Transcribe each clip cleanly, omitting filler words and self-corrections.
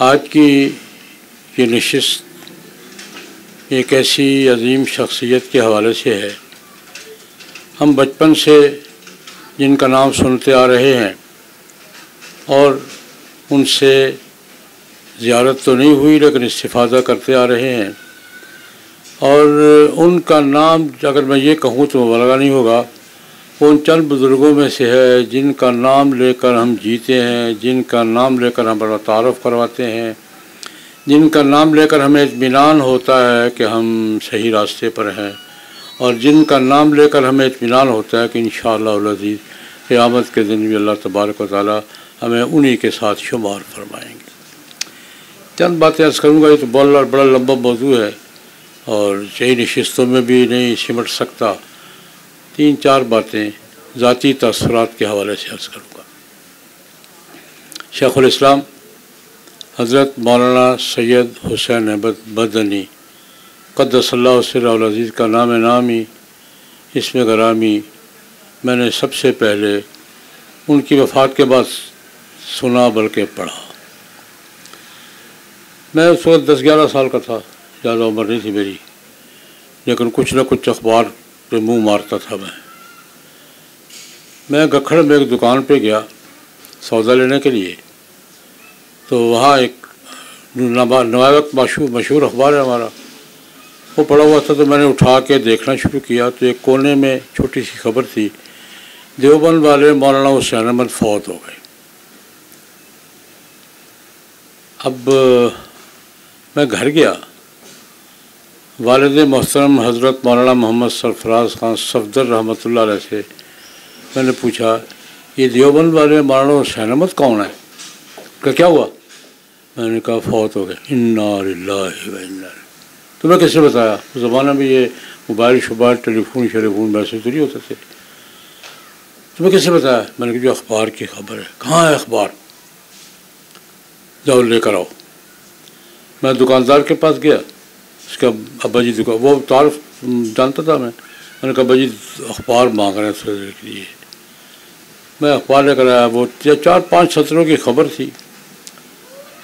آج کی یہ نشست ایک ایسی عظیم شخصیت کے حوالے سے ہے۔ ہم بچپن سے جن کا نام سنتے آ رہے ہیں اور ان سے زیارت تو نہیں ہوئی لیکن استفادہ کرتے آ رہے ہیں، اور ان کا نام اگر میں یہ کہوں تو مبالغہ نہیں ہوگا، وہ ان چند بزرگوں میں سے ہے جن کا نام لے کر ہم جیتے ہیں، جن کا نام لے کر ہم تعارف کرواتے ہیں، جن کا نام لے کر ہمیں اطمینان ہوتا ہے کہ ہم صحیح راستے پر ہیں، اور جن کا نام لے کر ہمیں اطمینان ہوتا ہے کہ انشاءاللہ العزیز قیامت کے دن بھی اللہ تبارک و تعالی ہمیں انہی کے ساتھ شمار فرمائیں گے۔ چند باتیں عرض کروں گا، یہ تو بڑا لمبا موضوع ہے اور کئی نشستوں میں بھی نہیں سمٹ سکتا۔ 3-4 باتیں ذاتی تاثرات کے حوالے سے عرض کروں گا۔ شیخ الاسلام حضرت مولانا سید حسین احمد مدنی قدس اللہ سرہ العزیز کا نامی اسم گرامی میں نے سب سے پہلے ان کی وفات کے بعد سنا بلکہ پڑھا۔ میں اس وقت 10-11 سال کا تھا، زیادہ عمر نہیں تھی میری، لیکن کچھ نہ کچھ اخبار پہ منہ مارتا تھا۔ میں گکھڑ میں ایک دکان پہ گیا سودا لینے کے لیے، تو وہاں ایک نوائے مشہور اخبار ہے ہمارا، وہ پڑا ہوا تھا، تو میں نے اٹھا کے دیکھنا شروع کیا تو ایک کونے میں چھوٹی سی خبر تھی، دیوبند والے مولانا حسین احمد فوت ہو گئے۔ اب میں گھر گیا، والد محترم حضرت مولانا محمد سرفراز خان صفدر رحمۃ اللہ علیہ سے میں نے پوچھا، یہ دیوبند والے مولانا حسین احمد کون ہے؟ کہ کیا ہوا؟ میں نے کہا فوت ہو گئے۔ انا للہ و انا الیہ۔ تو میں کس سے بتایا؟ اس زمانہ میں یہ موبائل ٹیلی فون ویسے تو نہیں ہوتے تھے، تو میں کس سے بتایا؟ میں نے کہا جو اخبار کی خبر ہے۔ کہاں ہے اخبار؟ جاؤ لے کر آؤ۔ میں دکاندار کے پاس گیا، اس کا ابا جی دکان، وہ تعارف جانتا تھا، میں نے کہا ابا جی اخبار مانگ رہے ہیں سونے کے لیے۔ میں اخبار لے کر آیا، وہ 4-5 سطروں کی خبر تھی،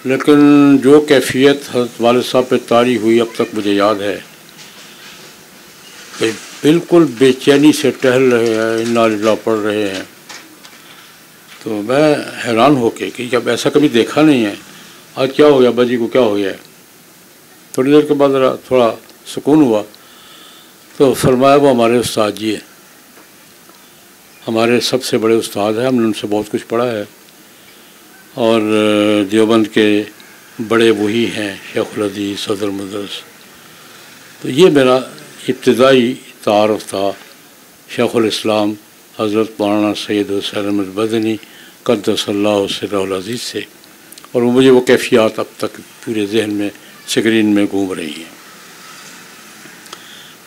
لیکن جو کیفیت حضرت والد صاحب پہ طاری ہوئی اب تک مجھے یاد ہے۔ بالکل بے چینی سے ٹہل رہے ہیں، انا للہ پڑھ رہے ہیں، تو میں حیران ہو کے کہ جب ایسا کبھی دیکھا نہیں ہے، آج کیا ہو گیا ابا جی کو، کیا ہو گیا ہے؟ تھوڑی دیر کے بعد تھوڑا سکون ہوا تو فرمایا وہ ہمارے استاد جی ہیں، ہمارے سب سے بڑے استاد ہیں، ہم نے ان سے بہت کچھ پڑھا ہے، اور دیوبند کے بڑے وہی ہیں شیخ الحدیث صدر مدرس۔ تو یہ میرا ابتدائی تعارف تھا شیخ الاسلام حضرت مولانا سید حسین احمد مدنی قدس اللہ سرہ العزیز سے، اور مجھے وہ کیفیات اب تک پورے ذہن میں سکرین میں گھوم رہی ہیں۔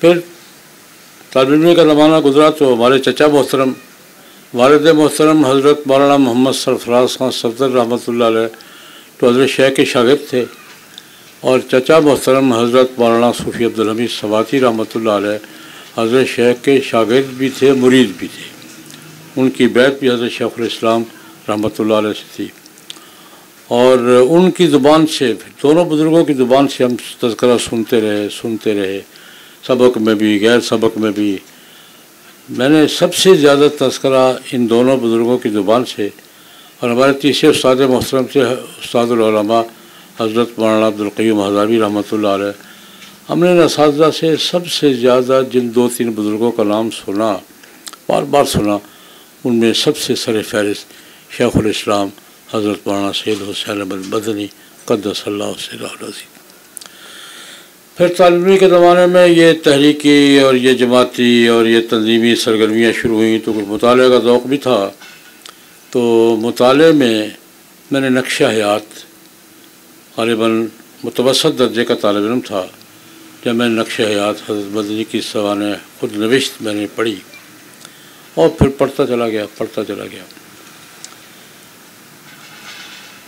پھر طالب علم کا زمانہ گزرا تو ہمارے چچا محترم والد محترم حضرت مولانا محمد سرفراز خان صفدر رحمۃ اللہ علیہ تو حضرت شیخ کے شاگرد تھے، اور چچا محترم حضرت مولانا صوفی عبدالحمید سواتی رحمۃ اللہ علیہ حضرت شیخ کے شاگرد بھی تھے، مرید بھی تھے، ان کی بیعت بھی حضرت شیخ الاسلام رحمۃ اللہ علیہ سے تھی، اور ان کی زبان سے، دونوں بزرگوں کی زبان سے ہم تذکرہ سنتے رہے، سبق میں بھی غیر سبق میں بھی۔ میں نے سب سے زیادہ تذکرہ ان دونوں بزرگوں کی زبان سے، اور ہمارے تیسرے استاد محترم سے استاد العلماء حضرت مولانا عبدالقیوم ہزاروی رحمۃ اللہ علیہ، ہم نے اساتذہ سے سب سے زیادہ جن 2-3 بزرگوں کا نام سنا، بار بار سنا، ان میں سب سے سر فہرست شیخ الاسلام حضرت مولانا سید حسین احمد مدنی قدس اللہ سرہ العزیز۔ پھر طالب علمی کے زمانے میں یہ تحریکی اور یہ جماعتی اور یہ تنظیمی سرگرمیاں شروع ہوئیں تو کچھ مطالعے کا ذوق بھی تھا، تو مطالعے میں نے نقش حیات، غالباً متوسط درجے کا طالب علم تھا جب میں نے نقش حیات حضرت مدنی کی سوانح خود نوشت میں نے پڑھی، اور پھر پڑھتا چلا گیا۔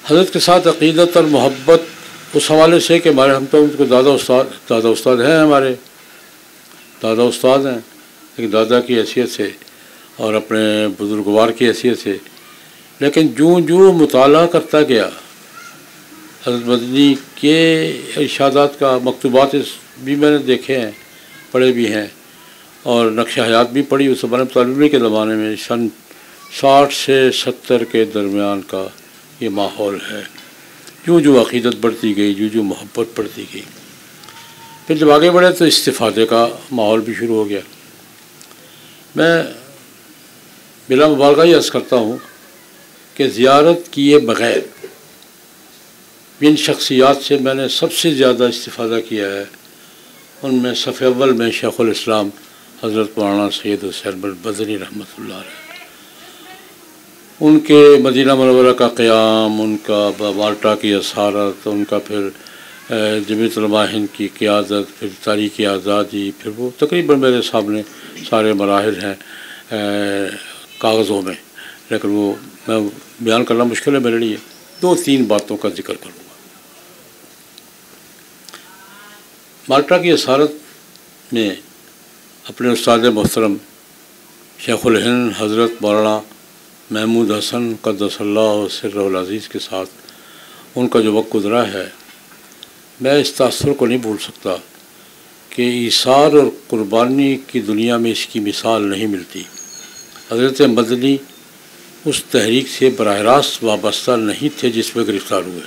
حضرت کے ساتھ عقیدت اور محبت اس حوالے سے کہ ہم تو ان کو دادا استاد ہیں، ہمارے دادا استاد ہیں، ایک دادا کی حیثیت سے اور اپنے بزرگوار کی حیثیت سے، لیکن جو مطالعہ کرتا گیا حضرت مدنی کے ارشادات کا مکتوبات بھی میں نے دیکھے ہیں، پڑھے بھی ہیں، اور نقش حیات بھی پڑھی اس زمانے طالب کے زمانے میں، سن 60 سے 70 کے درمیان کا یہ ماحول ہے۔ جو عقیدت بڑھتی گئی، جو محبت بڑھتی گئی، پھر جب آگے بڑھے تو استفادے کا ماحول بھی شروع ہو گیا۔ میں بلا مبالغہ یہ عرض کرتا ہوں کہ زیارت کیے بغیر جن شخصیات سے میں نے سب سے زیادہ استفادہ کیا ہے، ان میں صف اول میں شیخ الاسلام حضرت مولانا سید حسین بن مدنی رحمۃ اللہ علیہ، ان کے مدینہ منورہ کا قیام، ان کا مالٹا کی اسارت، ان کا پھر جمعیت علماء ہند کی قیادت، پھر تاریخ آزادی، پھر وہ تقریباً میرے سامنے سارے مراحل ہیں کاغذوں میں، لیکن وہ میں بیان کرنا مشکل ہے میرے لیے۔ 2-3 باتوں کا ذکر کروں گا۔ مالٹا کی اسارت میں اپنے استاد محترم شیخ الہند حضرت مولانا محمود حسن قدس اللہ سرہ العزیز کے ساتھ ان کا جو وقت گزرا ہے، میں اس تاثر کو نہیں بھول سکتا کہ ایثار اور قربانی کی دنیا میں اس کی مثال نہیں ملتی۔ حضرت مدنی اس تحریک سے براہ راست وابستہ نہیں تھے جس میں گرفتار ہوئے،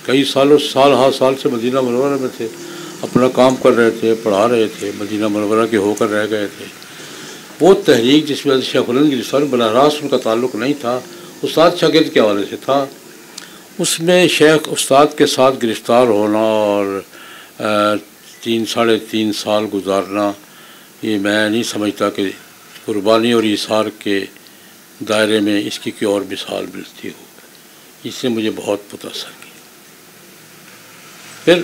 کئی سال سے مدینہ منورہ میں تھے، اپنا کام کر رہے تھے، پڑھا رہے تھے، مدینہ منورہ کے ہو کر رہ گئے تھے۔ وہ تحریک جس میں شیخ الہند گرفتار براہ راست ان کا تعلق نہیں تھا، استاد شاگرد کے حوالے سے تھا۔ اس میں شیخ استاد کے ساتھ گرفتار ہونا اور 3-3.5 سال گزارنا، یہ میں نہیں سمجھتا کہ قربانی اور ایثار کے دائرے میں اس کی کوئی اور مثال ملتی ہو۔ اس نے مجھے بہت متاثر کیا۔ پھر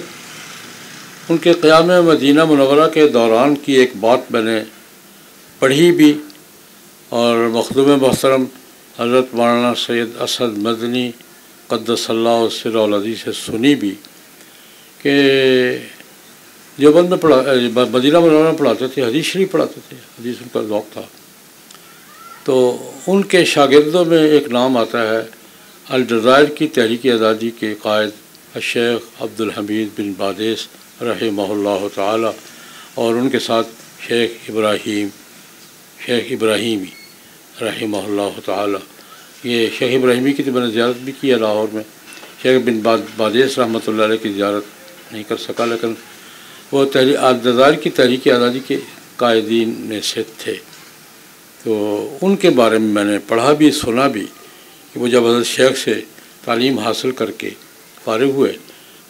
ان کے قیام مدینہ منورہ کے دوران کی ایک بات میں نے پڑھی بھی اور مخدوم محترم حضرت مولانا سید اسد مدنی قدس اللہ سرہ العزیز سے سنی بھی، کہ دیوبند میں مدینہ منورہ میں پڑھاتے تھے، حدیث شریف پڑھاتے تھے، حدیث ان کا ذوق تھا۔ تو ان کے شاگردوں میں ایک نام آتا ہے الجزائر کی تحریک آزادی کے قائد الشیخ عبد الحمید بن بادیس رحمہ اللہ تعالی، اور ان کے ساتھ شیخ ابراہیمی رحمہ اللہ تعالی۔ یہ شیخ ابراہیمی کی تو میں نے زیارت بھی کی ہے لاہور میں، شیخ بن بادیس رحمۃ اللہ علیہ کی زیارت نہیں کر سکا، لیکن وہ الجزائر کی تحریک آزادی کے قائدین میں سے تھے۔ تو ان کے بارے میں میں نے پڑھا بھی، سنا بھی کہ وہ جب حضرت شیخ سے تعلیم حاصل کر کے فارغ ہوئے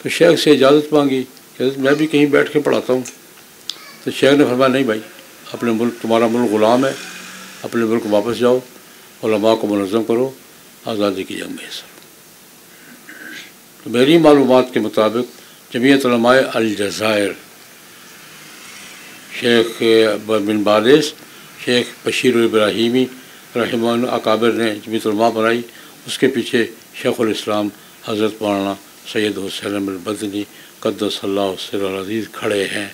تو شیخ سے اجازت مانگی کہ حضرت میں بھی کہیں بیٹھ کے پڑھاتا ہوں۔ تو شیخ نے فرمایا نہیں بھائی، اپنے ملک، تمہارا ملک غلام ہے، اپنے ملک واپس جاؤ، علماء کو منظم کرو، آزادی کی جنگ میں حصہ۔ تو میری معلومات کے مطابق جمعیت علماء الجزائر، شیخ بن بادیس، شیخ بشیر ابراہیمی رحمہ اللہ اکابر نے جمعیت علماء بنائی، اس کے پیچھے شیخ الاسلام حضرت مولانا سید حسین بن مدنی قدس اللہ سرہ العزیز کھڑے ہیں۔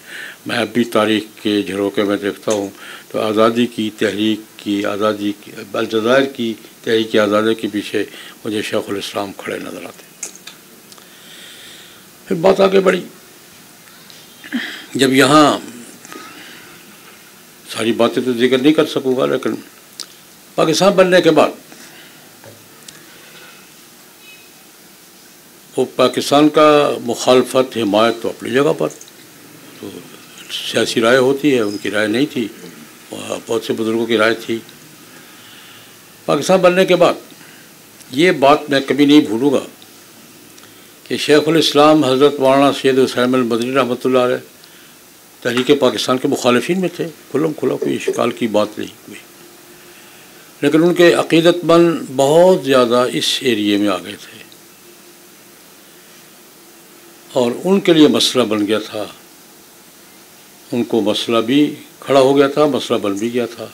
میں اب بھی تاریخ کے جھروکے میں دیکھتا ہوں تو آزادی کی تحریک کی، آزادی کی الجزائر کی تحریک آزادی کے پیچھے مجھے شیخ الاسلام کھڑے نظر آتے ہیں۔ پھر بات آگے بڑھی، جب یہاں ساری باتیں تو ذکر نہیں کر سکوں گا، لیکن پاکستان بننے کے بعد وہ پاکستان کا مخالفت، حمایت تو اپنی جگہ پر، تو سیاسی رائے ہوتی ہے، ان کی رائے نہیں تھی، بہت سے بزرگوں کی رائے تھی۔ پاکستان بننے کے بعد یہ بات میں کبھی نہیں بھولوں گا کہ شیخ الاسلام حضرت مولانا سید حسین بن مدنی رحمۃ اللہ علیہ تحریک پاکستان کے مخالفین میں تھے، کھلم کھلا، کوئی اشکال کی بات نہیں ہوئی، لیکن ان کے عقیدت مند بہت زیادہ اس ایریے میں آ گئے تھے اور ان کے لیے مسئلہ بن گیا تھا، ان کو مسئلہ بھی کھڑا ہو گیا تھا، مسئلہ بن بھی گیا تھا۔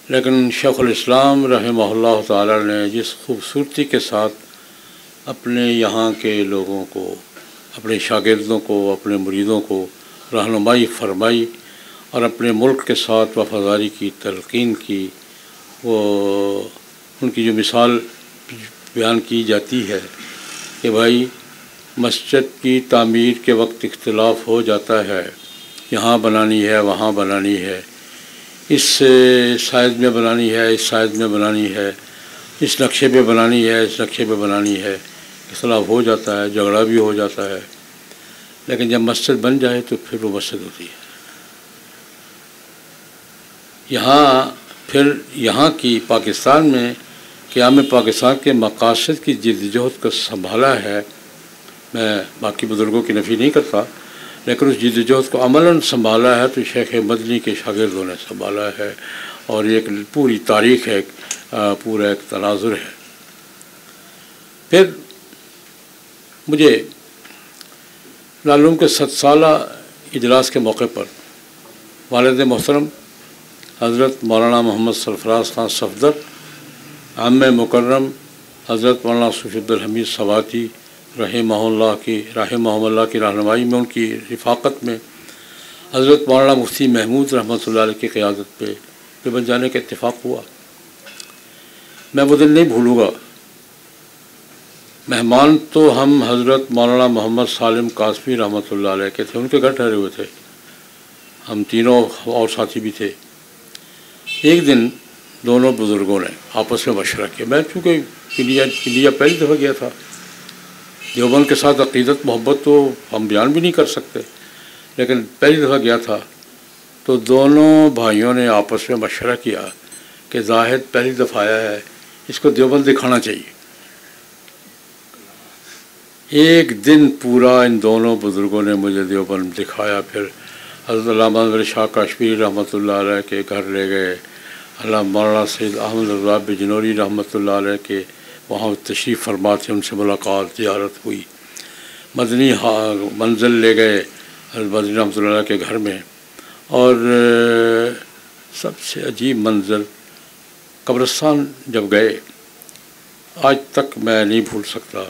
لیکن شیخ الاسلام رحمہ اللہ تعالی نے جس خوبصورتی کے ساتھ اپنے یہاں کے لوگوں کو، اپنے شاگردوں کو، اپنے مریدوں کو رہنمائی فرمائی اور اپنے ملک کے ساتھ وفاداری کی تلقین کی، وہ ان کی جو مثال بیان کی جاتی ہے کہ بھائی مسجد کی تعمیر کے وقت اختلاف ہو جاتا ہے، یہاں بنانی ہے وہاں بنانی ہے، اس سائز میں بنانی ہے اس سائز میں بنانی ہے، اس نقشے پہ بنانی ہے اس نقشے پہ بنانی ہے، اختلاف ہو جاتا ہے، جھگڑا بھی ہو جاتا ہے، لیکن جب مسجد بن جائے تو پھر وہ مسجد ہوتی ہے۔ یہاں کی پاکستان میں قیام پاکستان کے مقاصد کی جدوجہد کو سنبھالا ہے، میں باقی بزرگوں کی نفی نہیں کرتا، لیکن اس جدوجہد کو عملاً سنبھالا ہے تو شیخ مدنی کے شاگردوں نے سنبھالا ہے، اور ایک پوری تاریخ ہے، پورا ایک تناظر ہے۔ پھر مجھے دارالعلوم کے 7 سالہ اجلاس کے موقع پر والد محترم حضرت مولانا محمد سرفراز خان صفدر، عام مکرم حضرت مولانا صوفی عبدالحمید سواتی رحمہ اللہ کی رہنمائی میں، ان کی رفاقت میں حضرت مولانا مفتی محمود رحمۃ اللہ علیہ کی قیادت پہ بن جانے کا اتفاق ہوا۔ میں وہ دن نہیں بھولوں گا۔ مہمان تو ہم حضرت مولانا محمد سالم قاسمی رحمۃ اللہ علیہ کے تھے، ان کے گھر ٹھہرے ہوئے تھے، ہم تینوں اور ساتھی بھی تھے۔ ایک دن دونوں بزرگوں نے آپس میں مشورہ کیا، میں چونکہ انڈیا پہلی دفعہ گیا تھا، دیوبند کے ساتھ عقیدت محبت تو ہم بیان بھی نہیں کر سکتے، لیکن پہلی دفعہ گیا تھا تو دونوں بھائیوں نے آپس میں مشورہ کیا کہ زاہد پہلی دفعہ آیا ہے، اس کو دیوبند دکھانا چاہیے۔ ایک دن پورا ان دونوں بزرگوں نے مجھے دیوبند دکھایا، پھر حضرت علامہ انور شاہ کاشمیری رحمۃ اللہ علیہ کے گھر لے گئے، علامہ مولانا سید احمد رضا بجنوری رحمۃ اللہ علیہ کے وہاں تشریف فرما تھے، ان سے ملاقات زیارت ہوئی، مدنی منزل لے گئے حضرت مدنی رحمۃ اللہ علیہ کے گھر میں، اور سب سے عجیب منظر قبرستان جب گئے آج تک میں نہیں بھول سکتا۔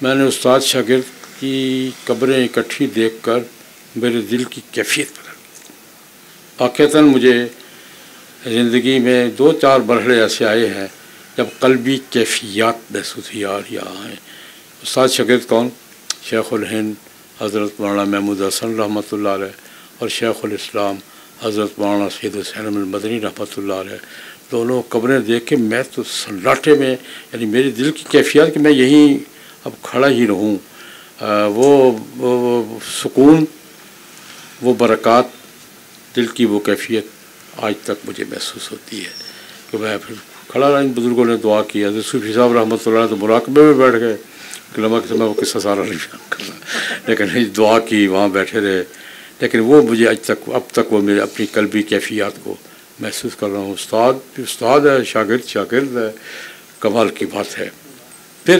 میں نے استاد شاگرد کی قبریں اکٹھی دیکھ کر میرے دل کی کیفیت بدل گئی۔ واقعتاً مجھے زندگی میں 2-4 مرحلے ایسے آئے ہیں جب قلبی کیفیات محسوس ہوئی، یہاں ہیں۔ استاد شاگرد کون؟ شیخ الہند حضرت مولانا محمود حسن رحمۃ اللہ علیہ اور شیخ الاسلام حضرت مولانا سید حسین المدنی رحمۃ اللہ علیہ، دونوں قبریں دیکھ کے میں تو سناٹے میں، یعنی میرے دل کی کیفیت کہ میں یہیں اب کھڑا ہی رہوں، وہ سکون، وہ برکات، دل کی وہ کیفیت آج تک مجھے محسوس ہوتی ہے کہ میں پھر کھڑا رہا۔ ان بزرگوں نے دعا کی، حضرت صوفی صاحب رحمۃ اللہ تو مراقبے میں بیٹھ گئے، کہ میں وہ قصہ سارا نہیں بیان کرنا، لیکن دعا کی، وہاں بیٹھے رہے، لیکن وہ مجھے اب تک وہ میرے اپنی قلبی کیفیات کو محسوس کر رہا ہوں۔ استاد ہے، شاگرد ہے، کمال کی بات ہے۔ پھر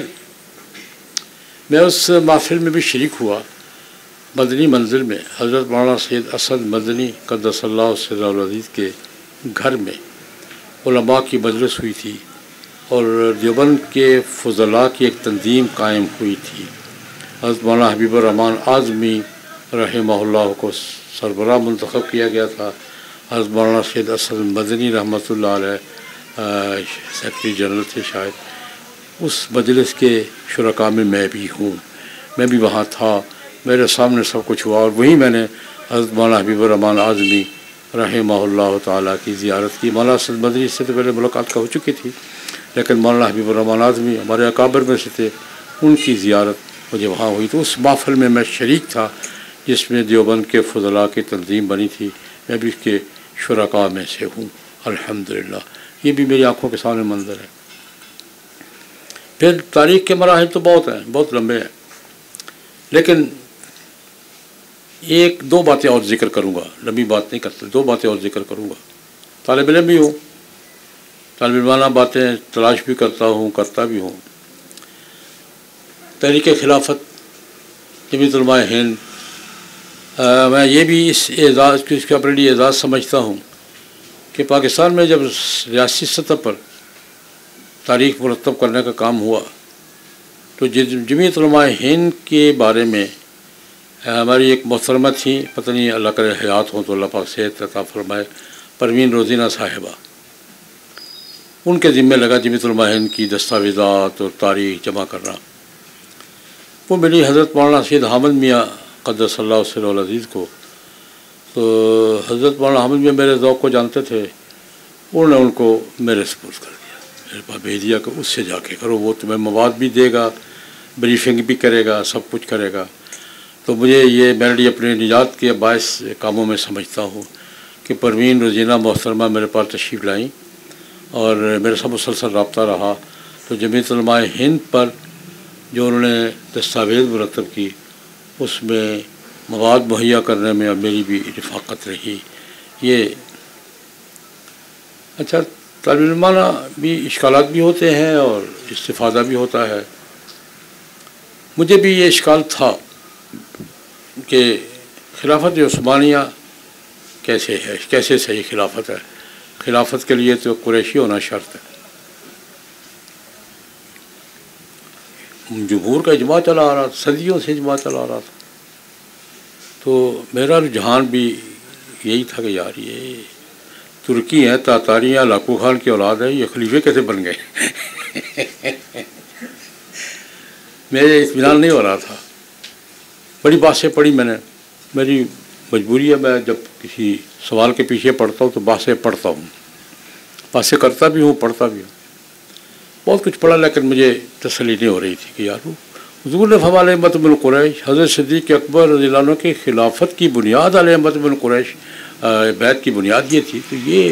میں اس محفل میں بھی شریک ہوا، مدنی منزل میں حضرت مولانا سید اسد مدنی قدس اللہ سرہ العزیز کے گھر میں علماء کی مجلس ہوئی تھی، اور دیوبند کے فضلاء کی ایک تنظیم قائم ہوئی تھی۔ حضرت مولانا حبیب الرحمن اعظمی رحمہ اللہ کو سربراہ منتخب کیا گیا تھا، حضرت مولانا سید اسد مدنی رحمۃ اللہ علیہ سیکرٹری جنرل تھے شاید۔ اس مجلس کے شرکاء میں میں بھی ہوں، میں بھی وہاں تھا، میرے سامنے سب کچھ ہوا، اور وہیں میں نے حضرت مولانا حبیب الرحمن اعظمی رحمہ اللہ تعالیٰ کی زیارت کی۔ مولانا اسد مدنی سے تو پہلے ملاقات ہو چکی تھی، لیکن مولانا حبیب الرحمن اعظمی ہمارے اکابر میں سے تھے، ان کی زیارت مجھے وہاں ہوئی۔ تو اس محفل میں میں شریک تھا جس میں دیوبند کے فضلاء کی تنظیم بنی تھی، میں بھی اس کے شرکاء میں سے ہوں الحمدللہ۔ یہ بھی میری آنکھوں کے سامنے منظر ہے۔ پھر تاریخ کے مراحل تو بہت ہیں، بہت لمبے ہیں، لیکن 1-2 باتیں اور ذکر کروں گا، لمبی بات نہیں کرتا، 2 باتیں اور ذکر کروں گا۔ طالب علم بھی ہوں، طالب علمانہ باتیں تلاش بھی کرتا بھی ہوں۔ تحریک خلافت، جمعیت علماء ہند، میں یہ بھی اس کا اپنے لیے اعزاز سمجھتا ہوں کہ پاکستان میں جب ریاستی سطح پر تاریخ مرتب کرنے کا کام ہوا تو جمعیت علماء ہند کے بارے میں ہماری ایک محترمہ تھیں، پتہ نہیں اللہ کرے حیات ہوں تو اللہ پاک صحت عطا فرمائے، پروین روزینہ صاحبہ، ان کے ذمے لگا جمعیت علماء ہند کی دستاویزات اور تاریخ جمع کرنا۔ وہ ملی حضرت مولانا سید حامد میاں قدس اللہ سر العزیز کو۔ تو حضرت مولانا حامد میاں میرے ذوق کو جانتے تھے، انہوں نے ان کو میرے سپرد کر دیا، میرے پاس بھیج دیا کہ اس سے جا کے کرو، وہ تمہیں مواد بھی دے گا، بریفنگ بھی کرے گا، سب کچھ کرے گا۔ تو مجھے یہ میرے لیے اپنے نجات کے باعث کاموں میں سمجھتا ہوں کہ پروین روزینہ محترمہ میرے پاس تشریف لائیں اور میرے ساتھ مسلسل رابطہ رہا۔ تو جمعیت علماء ہند پر جو انہوں نے دستاویز مرتب کی، اس میں مواد مہیا کرنے میں میری بھی رفاقت رہی۔ یہ اچھا، طالب علمانہ بھی اشکالات بھی ہوتے ہیں اور استفادہ بھی ہوتا ہے۔ مجھے بھی یہ اشکال تھا کہ خلافت عثمانیہ کیسے ہے، کیسے صحیح خلافت ہے؟ خلافت کے لیے تو قریشی ہونا شرط ہے۔ جمہور کا اجماع چلا آ رہا تھا، صدیوں سے اجماع چلا آ رہا تھا۔ تو میرا رجحان بھی یہی تھا کہ یار یہ ترکی ہیں، تاتاری ہیں، لاکو خان کی اولاد ہے، یہ خلیفے کیسے بن گئے؟ میرے اطمینان نہیں ہو رہا تھا۔ بڑی باتیں پڑھی میں نے، میری مجبوری ہے، میں جب کسی سوال کے پیچھے پڑھتا ہوں تو باتیں پڑھتا ہوں، باتیں کرتا بھی ہوں، پڑھتا بھی ہوں۔ بہت کچھ پڑھا لیکن مجھے تسلی نہیں ہو رہی تھی کہ یار حضور نے فرمایا امت من قریش، حضرت صدیق اکبر رضی اللہ عنہ کی خلافت کی بنیاد علیہ امت من قریش، بیت کی بنیاد یہ تھی، تو یہ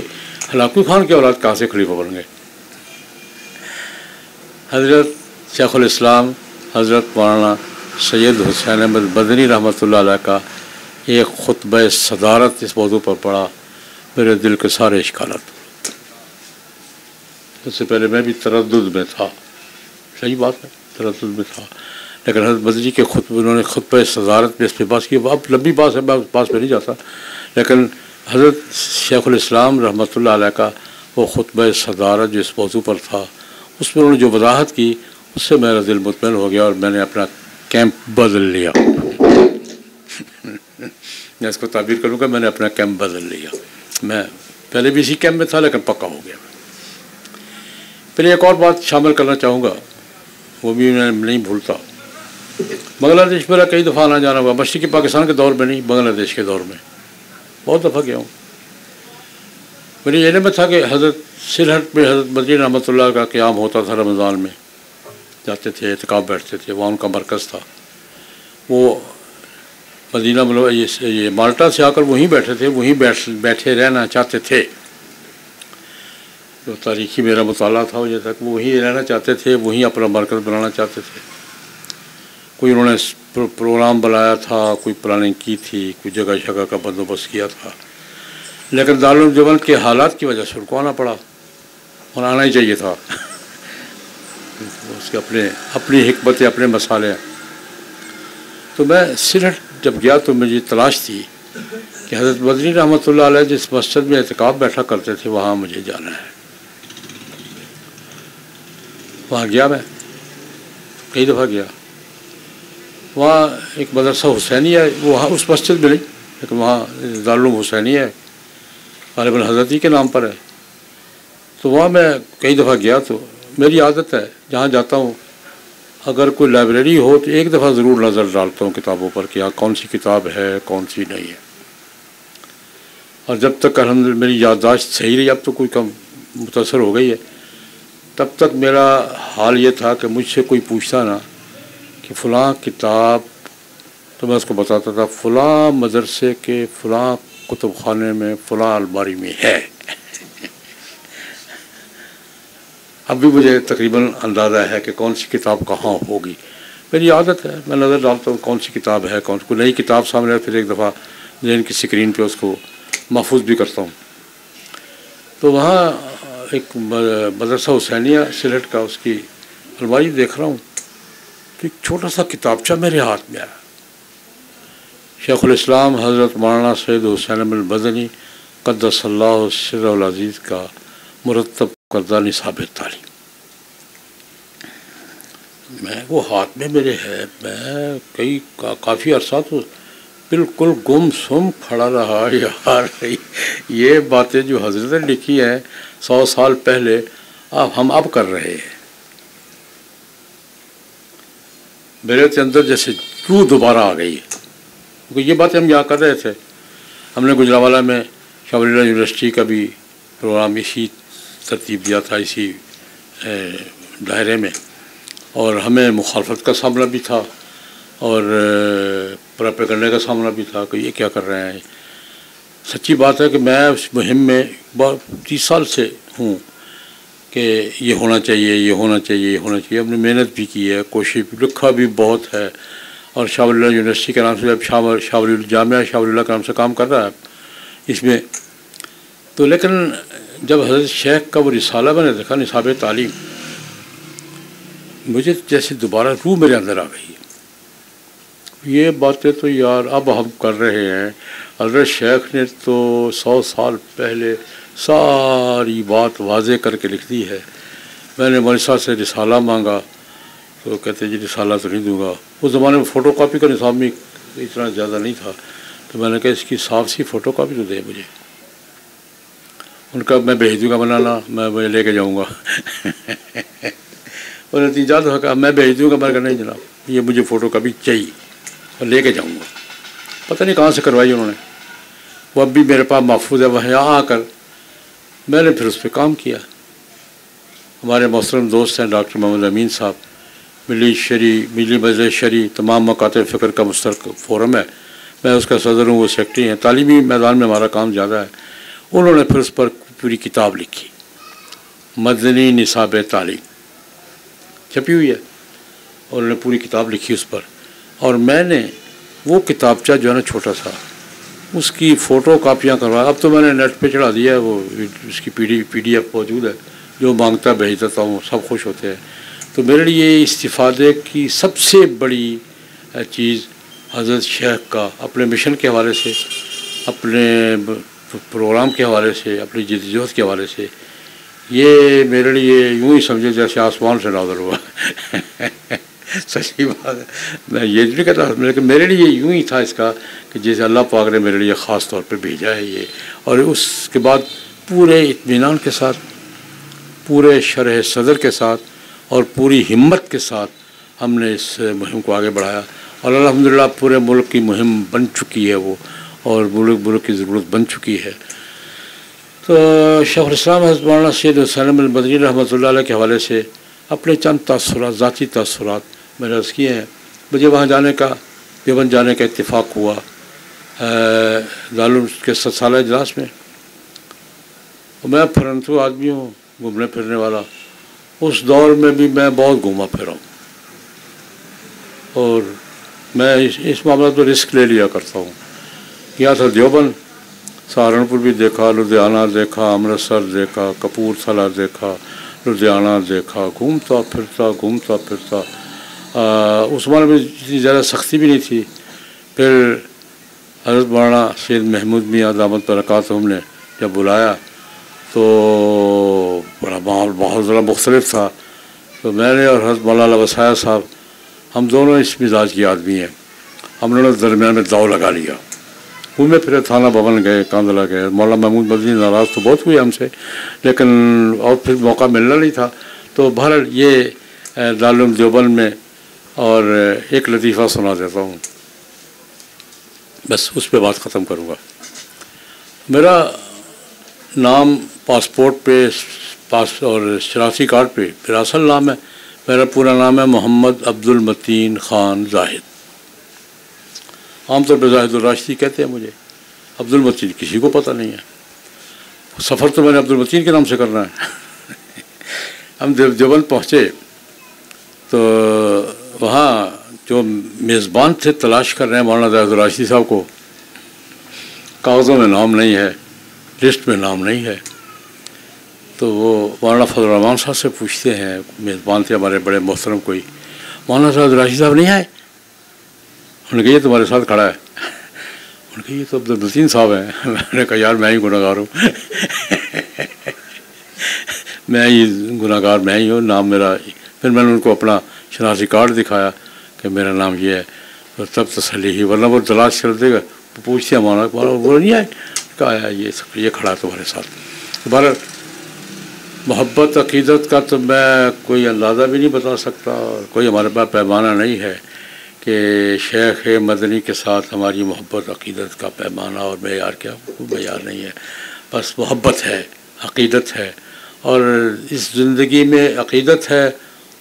ہلاکو خان کے اولاد کہاں سے خلیفہ بن گئے؟ حضرت شیخ الاسلام حضرت مولانا سید حسین احمد مدنی رحمۃ اللہ علیہ کا ایک خطبہ صدارت اس موضوع پر پڑھا، میرے دل کے سارے اشکالات۔ اس سے پہلے میں بھی تردد میں تھا، صحیح بات ہے، تردد میں تھا، لیکن حضرت مدنی کے انہوں نے خطبہ صدارت میں اس پہ بات کی۔ اب لمبی بات ہے، میں اس بات پہ نہیں جاتا، لیکن حضرت شیخ الاسلام رحمۃ اللہ علیہ کا وہ خطبہ صدارت جو اس موضوع پر تھا، اس میں انہوں نے جو وضاحت کی، اس سے میرا دل مطمئن ہو گیا اور میں نے اپنا کیمپ بدل لیا۔ میں اس کو تعبیر کروں گا، میں نے اپنا کیمپ بدل لیا۔ میں پہلے بھی اسی کیمپ میں تھا لیکن پکا ہو گیا۔ پھر ایک اور بات شامل کرنا چاہوں گا، وہ بھی میں نہیں بھولتا۔ بنگلہ دیش میرا کئی دفعہ آنا جانا ہوا، مشرقی پاکستان کے دور میں نہیں، بنگلہ دیش کے دور میں بہت دفعہ گیا ہوں۔ میری یہ میں تھا کہ حضرت سلہٹ میں حضرت مدنی رحمۃ اللہ کا قیام ہوتا تھا، رمضان میں جاتے تھے، اعتکاف بیٹھتے تھے، وہاں ان کا مرکز تھا۔ وہ مدینہ یہ مالٹا سے آ کر وہیں بیٹھے تھے، وہیں بیٹھے رہنا چاہتے تھے۔ جو تاریخی میرا مطالعہ تھا یہ تک وہ وہیں رہنا چاہتے تھے، وہیں اپنا مرکز بنانا چاہتے تھے۔ کوئی انہوں نے پروگرام بنایا تھا، کوئی پلاننگ کی تھی، کوئی جگہ شگہ کا بندوبست کیا تھا، لیکن دارالعلوم دیوبند کے حالات کی وجہ سے ان کو آنا پڑا، اور آنا ہی چاہیے تھا۔ اس کے اپنی حکمت، اپنے مسالے۔ تو میں سلہٹ جب گیا تو مجھے تلاش تھی کہ حضرت مدنی رحمۃ اللہ علیہ جس مسجد میں اعتکاف بیٹھا کرتے تھے وہاں مجھے جانا ہے۔ وہاں گیا، میں کئی دفعہ گیا۔ وہاں ایک مدرسہ حسینیہ ہے، وہاں اس مسجد میں نہیں لیکن وہاں دارالعلوم حسینیہ ہے، غالباً حضرتی کے نام پر ہے۔ تو وہاں میں کئی دفعہ گیا۔ تو میری عادت ہے جہاں جاتا ہوں اگر کوئی لائبریری ہو تو ایک دفعہ ضرور نظر ڈالتا ہوں کتابوں پر کہ کون سی کتاب ہے، کون سی نہیں ہے۔ اور جب تک الحمدللہ میری یادداشت صحیح رہی، اب تو کوئی کم متاثر ہو گئی ہے، تب تک میرا حال یہ تھا کہ مجھ سے کوئی پوچھتا نا کہ فلاں کتاب، تو میں اس کو بتاتا تھا فلاں مدرسے کے فلاں کتب خانے میں فلاں الماری میں ہے۔ اب بھی مجھے تقریباً اندازہ ہے کہ کون سی کتاب کہاں ہوگی۔ میری عادت ہے، میں نظر ڈالتا ہوں کون سی کتاب ہے، کوئی نئی کتاب سامنے ہے، پھر ایک دفعہ ذہن کی اسکرین پہ اس کو محفوظ بھی کرتا ہوں۔ تو وہاں ایک مدرسہ حسینیہ سلہٹ کا، اس کی الماری دیکھ رہا ہوں تو ایک چھوٹا سا کتابچہ میرے ہاتھ میں آیا، شیخ الاسلام حضرت مولانا سید حسین احمد مدنی قدس اللہ سرہ العزیز کا مرتب کردہ نصاب تعلیم۔ میں وہ ہاتھ میں میرے ہے، میں کافی عرصہ تو بالکل گم سم کھڑا رہا، یار یہ باتیں جو حضرت نے لکھی ہیں 100 سال پہلے، ہم اب کر رہے ہیں. میرے اندر جیسے روح دوبارہ آ گئی ہے، کیونکہ یہ باتیں ہم یہاں کر رہے تھے. ہم نے گجرانوالہ میں شاہ ولی اللہ یونیورسٹی کا بھی پروگرام اسی ترتیب دیا تھا، اسی دائرے میں، اور ہمیں مخالفت کا سامنا بھی تھا اور پراپیگنڈے کا سامنا بھی تھا کہ یہ کیا کر رہے ہیں. سچی بات ہے کہ میں اس مہم میں 30 سال سے ہوں کہ یہ ہونا چاہیے، یہ ہونا چاہیے، یہ ہونا چاہیے. ہم نے محنت بھی کی ہے، کوشش بھی، لکھا بھی بہت ہے، اور شاہ ولی اللہ یونیورسٹی کے نام سے اب شاہ ولی جامعہ شاہ ولی اللہ کے نام سے کام کر رہا ہے اس میں. تو لیکن جب حضرت شیخ کا وہ رسالہ میں نے دیکھا، نصاب تعلیم، مجھے جیسے دوبارہ روح میرے اندر آ گئی. یہ باتیں تو یار اب ہم کر رہے ہیں. حضرت شیخ نے تو 100 سال پہلے ساری بات واضح کر کے لکھ دی ہے. میں نے مولوی صاحب سے رسالہ مانگا تو کہتے جی رسالہ تو نہیں دوں گا. اس زمانے میں فوٹو کاپی کا نصاب بھی اتنا زیادہ نہیں تھا، تو میں نے کہا اس کی صاف سی فوٹو کاپی تو دے مجھے. ان کا میں بھیج دوں گا بنانا، میں لے کے جاؤں گا. اور نتیجہ تو کہا میں بھیج دوں گا. میں نے کہا نہیں جناب، یہ مجھے فوٹو کاپی چاہیے اور لے کے جاؤں گا. پتہ نہیں کہاں سے کروائی انہوں نے، وہ اب بھی میرے پاس محفوظ ہے. وہاں آ کر میں نے پھر اس پہ کام کیا. ہمارے محترم دوست ہیں ڈاکٹر محمد امین صاحب، ملی مجلس شرعی تمام مکاتب فکر کا مشترک فورم ہے، میں اس کا صدر ہوں، وہ سیکٹری ہیں. تعلیمی میدان میں ہمارا کام زیادہ ہے. انہوں نے پھر اس پر پوری کتاب لکھی، مدنی نصاب تعلیم چھپی ہوئی ہے. انہوں نے پوری کتاب لکھی اس پر، اور میں نے وہ کتابچہ جو ہے نا چھوٹا سا، اس کی فوٹو کاپیاں کروا. اب تو میں نے نیٹ پہ چڑھا دیا ہے، وہ اس کی پی ڈی ایف موجود ہے. جو مانگتا بھیج دیتا ہوں، سب خوش ہوتے ہیں. تو میرے لیے استفادے کی سب سے بڑی چیز حضرت شیخ کا اپنے مشن کے حوالے سے، اپنے پروگرام کے حوالے سے، اپنی جدوجہد کے حوالے سے، یہ میرے لیے یوں ہی سمجھے جیسے آسمان سے نازل ہوا. سچی بات ہے، میں یہ نہیں کہتا، لیکن میرے لیے یوں ہی تھا اس کا کہ جیسے اللہ پاک نے میرے لیے خاص طور پہ بھیجا ہے یہ. اور اس کے بعد پورے اطمینان کے ساتھ، پورے شرح صدر کے ساتھ اور پوری ہمت کے ساتھ ہم نے اس مہم کو آگے بڑھایا. اور الحمدللہ پورے ملک کی مہم بن چکی ہے وہ، اور ملک کی ضرورت بن چکی ہے. تو شیخ الاسلام حضرت مولانا سید حسین المدنی رحمۃ اللہ علیہ کے حوالے سے اپنے چند تاثرات، ذاتی تاثرات میں نے عرض کیے ہیں. مجھے وہاں جانے کا، دیوبند جانے کا اتفاق ہوا دارالعلوم کے 7 سالہ اجلاس میں. میں پرنتو آدمی ہوں، گھومنے پھرنے والا. اس دور میں بھی میں بہت گھوما پھرا ہوں، اور میں اس معاملہ تو رسک لے لیا کرتا ہوں. کیا تھا دیوبند، سہارنپور بھی دیکھا، لدھیانہ دیکھا، امرتسر دیکھا، کپورتھلا دیکھا، لدھیانہ دیکھا، گھومتا پھرتا. اس زمانے میں اتنی زیادہ سختی بھی نہیں تھی. پھر حضرت مولانا سید محمود میاں دامت برکاتہم نے جب بلایا تو بڑا ماحول بہت ذرا مختلف تھا. تو میں نے اور حضرت مولانا وسایہ صاحب، ہم دونوں اس مزاج کے آدمی ہیں. ہم نے درمیان میں داؤ لگا لیا، گھومے پھرے، تھانہ بھون گئے، کاندھلا گئے. مولانا محمود مدنی ناراض تو بہت ہوئے ہم سے، لیکن اور پھر موقع ملنا نہیں تھا. تو بہرحال یہ دارالعلوم دیوبند میں، اور ایک لطیفہ سنا دیتا ہوں، بس اس پہ بات ختم کروں گا. میرا نام پاسپورٹ پہ اور شناختی کارڈ پہ میرا اصل نام ہے، میرا پورا نام ہے محمد عبد المتین خان زاہد. عام طور پہ زاہد الراشدی کہتے ہیں مجھے، عبد المتین کسی کو پتہ نہیں ہے. سفر تو میں نے عبد المتین کے نام سے کرنا ہے. ہم دیوبند پہنچے تو وہاں جو میزبان تھے تلاش کر رہے ہیں مولانا زاہد الراشدی صاحب کو. کاغذوں میں نام نہیں ہے، لسٹ میں نام نہیں ہے. تو وہ مولانا فضل الرحمان صاحب سے پوچھتے ہیں، میزبان تھے ہمارے بڑے محترم کوئی، مولانا زاہد الراشدی صاحب نہیں آئے؟ انہوں نے کہا یہ تمہارے ساتھ کھڑا ہے. انہوں نے کہا یہ تو عبد المتین صاحب ہیں. میں نے کہا یار میں ہی گناہ گار ہوں. میں ہی گناہ گار میں ہی ہوں، نام میرا. پھر میں نے ان کو اپنا شناختی کارڈ دکھایا کہ میرا نام یہ ہے. تو تب تسلی ہی، ورنہ وہ تلاش کر دے گا. پوچھتے ہیں مولانا وہ نہیں آئے؟ کہا یہ کھڑا ہے تمہارے ساتھ. بہرحال محبت عقیدت کا تو میں کوئی اندازہ بھی نہیں بتا سکتا، اور کوئی ہمارے پاس پیمانہ نہیں ہے کہ شیخ مدنی کے ساتھ ہماری محبت عقیدت کا پیمانہ اور معیار کیا، کوئی معیار نہیں ہے، بس محبت ہے، عقیدت ہے، اور اس زندگی میں عقیدت ہے،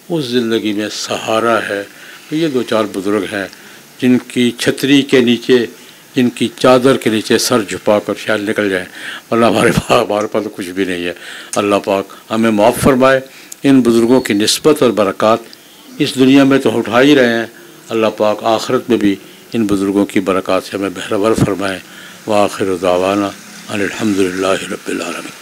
اس زندگی میں سہارا ہے۔ یہ دو چار بزرگ ہیں جن کی چھتری کے نیچے، جن کی چادر کے نیچے سر جھپا کر شاید نکل جائیں، ورنہ ہمارے پاس تو کچھ بھی نہیں ہے۔ اللہ پاک ہمیں معاف فرمائے۔ ان بزرگوں کی نسبت اور برکات اس دنیا میں تو اٹھا ہی رہے ہیں، اللہ پاک آخرت میں بھی ان بزرگوں کی برکات سے ہمیں بہرور فرمائے۔ وآخر دعوانا ان الحمد للہ رب العالمین۔